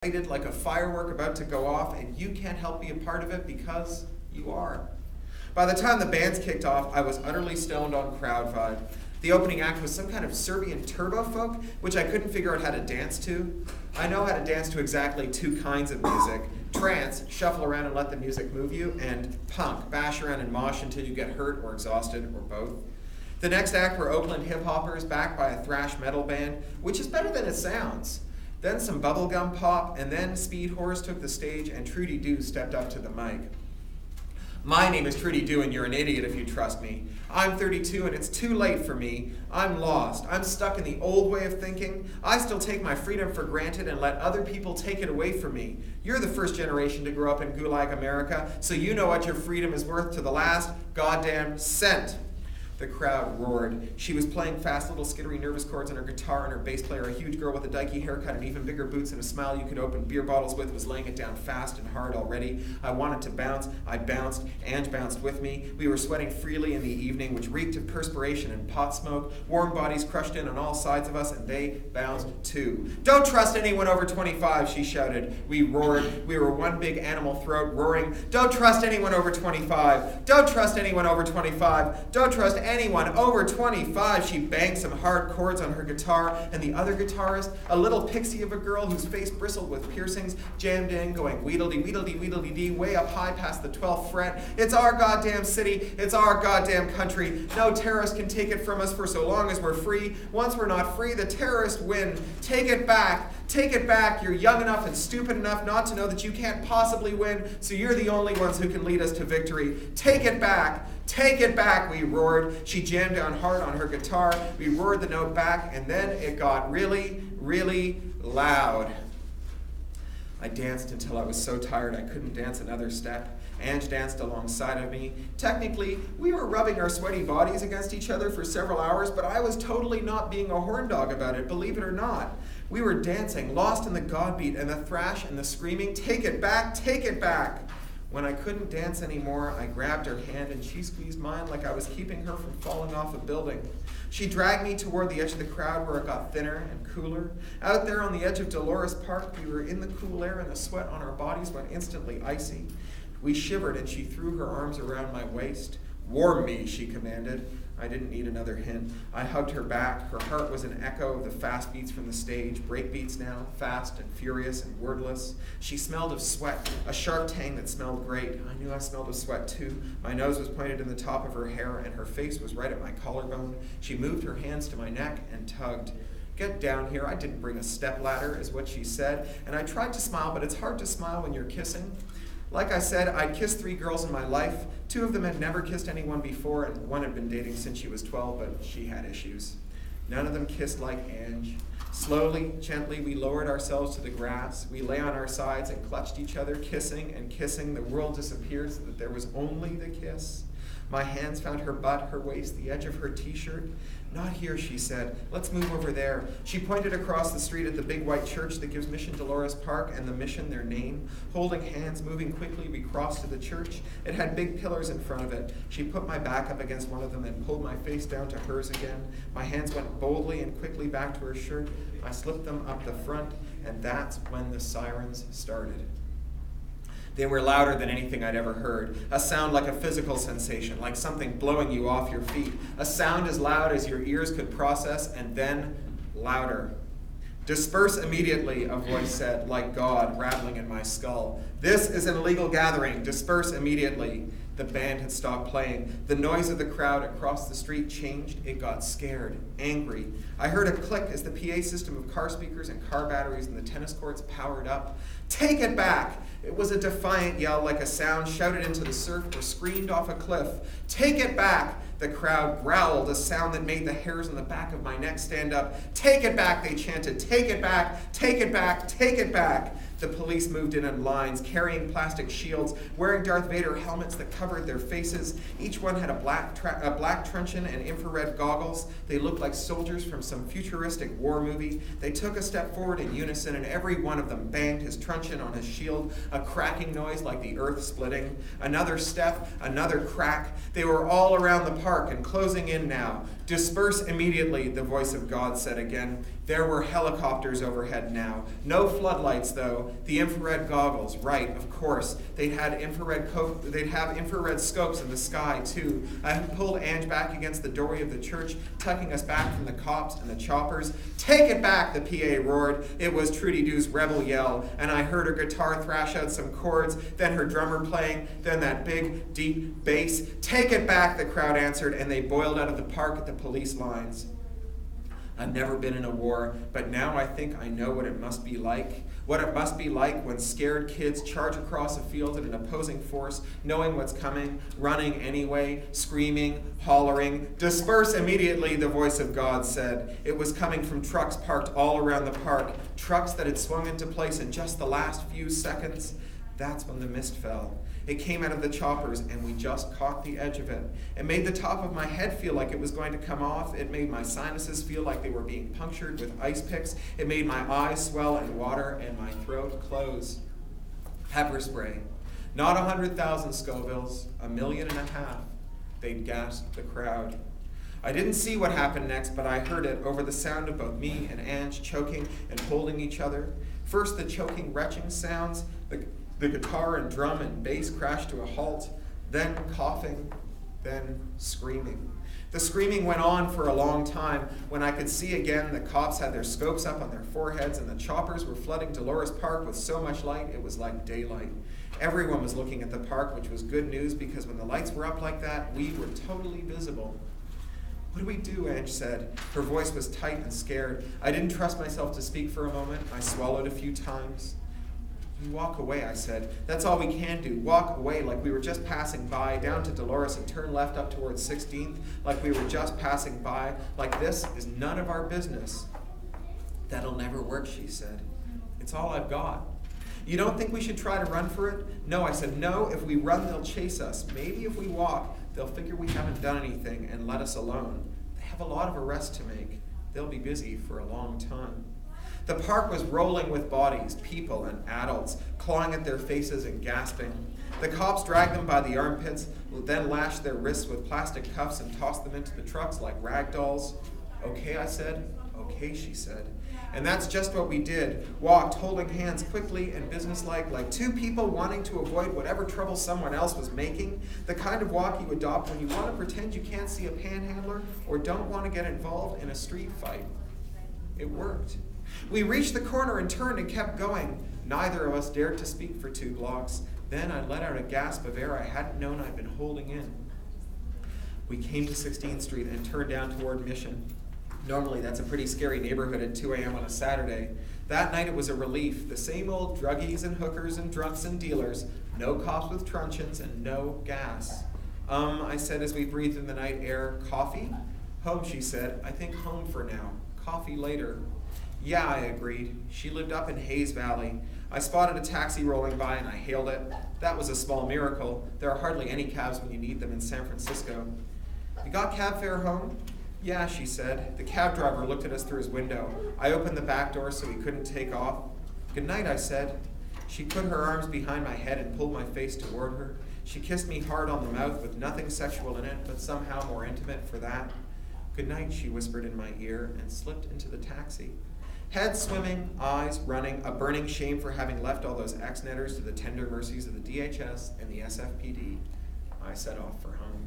excited like a firework about to go off, and you can't help be a part of it because you are. By the time the bands kicked off, I was utterly stoned on crowd vibe. The opening act was some kind of Serbian turbo folk, which I couldn't figure out how to dance to. I know how to dance to exactly two kinds of music. Trance, shuffle around and let the music move you, and punk, bash around and mosh until you get hurt or exhausted, or both. The next act were Oakland hip-hoppers backed by a thrash metal band, which is better than it sounds. Then some bubblegum pop, and then Speed Horse took the stage and Trudy Doo stepped up to the mic. My name is Trudy Doo and you're an idiot if you trust me. I'm 32 and it's too late for me. I'm lost. I'm stuck in the old way of thinking. I still take my freedom for granted and let other people take it away from me. You're the first generation to grow up in Gulag America, so you know what your freedom is worth to the last goddamn cent. The crowd roared. She was playing fast little skittery nervous chords on her guitar, and her bass player, a huge girl with a dykey haircut and even bigger boots and a smile you could open beer bottles with, was laying it down fast and hard already. I wanted to bounce. I bounced. Ange bounced with me. We were sweating freely in the evening, which reeked of perspiration and pot smoke. Warm bodies crushed in on all sides of us, and they bounced too. Don't trust anyone over 25, she shouted. We roared. We were one big animal throat roaring. Don't trust anyone over 25. Don't trust anyone over 25. Don't trust anyone over 25. She banged some hard chords on her guitar, and the other guitarist, a little pixie of a girl whose face bristled with piercings, jammed in, going wheedledee, wheedledee, wheedledee dee, way up high past the 12th fret. It's our goddamn city. It's our goddamn country. No terrorist can take it from us for so long as we're free. Once we're not free, the terrorists win. Take it back. Take it back. You're young enough and stupid enough not to know that you can't possibly win, so you're the only ones who can lead us to victory. Take it back. Take it back, we roared. She jammed down hard on her guitar. We roared the note back, and then it got really, really loud. I danced until I was so tired I couldn't dance another step. Ange danced alongside of me. Technically, we were rubbing our sweaty bodies against each other for several hours, but I was totally not being a horn dog about it, believe it or not. We were dancing, lost in the god beat and the thrash and the screaming, take it back, take it back. When I couldn't dance anymore, I grabbed her hand and she squeezed mine like I was keeping her from falling off a building. She dragged me toward the edge of the crowd where it got thinner and cooler. Out there on the edge of Dolores Park, we were in the cool air and the sweat on our bodies went instantly icy. We shivered and she threw her arms around my waist. Warm me, she commanded. I didn't need another hint. I hugged her back. Her heart was an echo of the fast beats from the stage, breakbeats now, fast and furious and wordless. She smelled of sweat, a sharp tang that smelled great. I knew I smelled of sweat too. My nose was pointed in the top of her hair, and her face was right at my collarbone. She moved her hands to my neck and tugged. Get down here. I didn't bring a stepladder, is what she said, and I tried to smile, but it's hard to smile when you're kissing. Like I said, I'd kissed 3 girls in my life. 2 of them had never kissed anyone before, and 1 had been dating since she was 12, but she had issues. None of them kissed like Ange. Slowly, gently, we lowered ourselves to the grass. We lay on our sides and clutched each other, kissing and kissing. The world disappeared so that there was only the kiss. My hands found her butt, her waist, the edge of her t-shirt. Not here, she said. Let's move over there. She pointed across the street at the big white church that gives Mission Dolores Park and the mission their name. Holding hands, moving quickly, we crossed to the church. It had big pillars in front of it. She put my back up against one of them and pulled my face down to hers again. My hands went boldly and quickly back to her shirt. I slipped them up the front, and that's when the sirens started. They were louder than anything I'd ever heard. A sound like a physical sensation, like something blowing you off your feet. A sound as loud as your ears could process, and then louder. Disperse immediately, a voice said, like God rattling in my skull. This is an illegal gathering. Disperse immediately. The band had stopped playing. The noise of the crowd across the street changed. It got scared, angry. I heard a click as the PA system of car speakers and car batteries in the tennis courts powered up. Take it back! It was a defiant yell, like a sound shouted into the surf or screamed off a cliff. Take it back! The crowd growled, a sound that made the hairs on the back of my neck stand up. Take it back, they chanted. Take it back! Take it back! Take it back! The police moved in lines, carrying plastic shields, wearing Darth Vader helmets that covered their faces. Each one had a black truncheon and infrared goggles. They looked like soldiers from some futuristic war movie. They took a step forward in unison, and every one of them banged his truncheon on his shield, a cracking noise like the earth splitting. Another step, another crack. They were all around the park and closing in now. Disperse immediately, the voice of God said again. There were helicopters overhead now. No floodlights, though. The infrared goggles, right, of course. They'd have infrared scopes in the sky, too. I pulled Ange back against the doorway of the church, tucking us back from the cops and the choppers. "Take it back," the PA roared. It was Trudy Doo's rebel yell, and I heard her guitar thrash out some chords, then her drummer playing, then that big, deep bass. "Take it back," the crowd answered, and they boiled out of the park at the police lines. I've never been in a war, but now I think I know what it must be like. What it must be like when scared kids charge across a field at an opposing force, knowing what's coming, running anyway, screaming, hollering. "Disperse immediately," the voice of God said. It was coming from trucks parked all around the park, trucks that had swung into place in just the last few seconds. That's when the mist fell. It came out of the choppers, and we just caught the edge of it. It made the top of my head feel like it was going to come off. It made my sinuses feel like they were being punctured with ice picks. It made my eyes swell and water and my throat close. Pepper spray. Not 100,000 Scovilles, 1.5 million. They'd gasped the crowd. I didn't see what happened next, but I heard it over the sound of both me and Ange choking and holding each other. First the choking, retching sounds, the guitar and drum and bass crashed to a halt, then coughing, then screaming. The screaming went on for a long time. When I could see again, the cops had their scopes up on their foreheads, and the choppers were flooding Dolores Park with so much light it was like daylight. Everyone was looking at the park, which was good news, because when the lights were up like that, we were totally visible. "What do we do?" Ange said. Her voice was tight and scared. I didn't trust myself to speak for a moment. I swallowed a few times. "We walk away," I said. "That's all we can do. Walk away like we were just passing by, down to Dolores and turn left up towards 16th, like we were just passing by, like this is none of our business." "That'll never work," she said. "It's all I've got." "You don't think we should try to run for it?" "No," I said. "No, if we run, they'll chase us. Maybe if we walk, they'll figure we haven't done anything and let us alone. They have a lot of arrests to make. They'll be busy for a long time." The park was rolling with bodies, people and adults, clawing at their faces and gasping. The cops dragged them by the armpits, then lashed their wrists with plastic cuffs and tossed them into the trucks like rag dolls. "Okay," I said. "Okay," she said. And that's just what we did. Walked, holding hands quickly and businesslike, like two people wanting to avoid whatever trouble someone else was making. The kind of walk you adopt when you want to pretend you can't see a panhandler or don't want to get involved in a street fight. It worked. We reached the corner and turned and kept going. Neither of us dared to speak for 2 blocks. Then I let out a gasp of air I hadn't known I'd been holding in. We came to 16th Street and turned down toward Mission. Normally that's a pretty scary neighborhood at 2 a.m. on a Saturday. That night it was a relief. The same old druggies and hookers and drunks and dealers. No cops with truncheons and no gas. I said as we breathed in the night air. "Coffee?" "Home," she said. "I think home for now. Coffee later." "Yeah," I agreed. She lived up in Hayes Valley. I spotted a taxi rolling by and I hailed it. That was a small miracle. There are hardly any cabs when you need them in San Francisco. "You got cab fare home?" "Yeah," she said. The cab driver looked at us through his window. I opened the back door so he couldn't take off. "Good night," I said. She put her arms behind my head and pulled my face toward her. She kissed me hard on the mouth with nothing sexual in it, but somehow more intimate for that. "Good night," she whispered in my ear and slipped into the taxi. Head swimming, eyes running, a burning shame for having left all those ex-netters to the tender mercies of the DHS and the SFPD. I set off for home.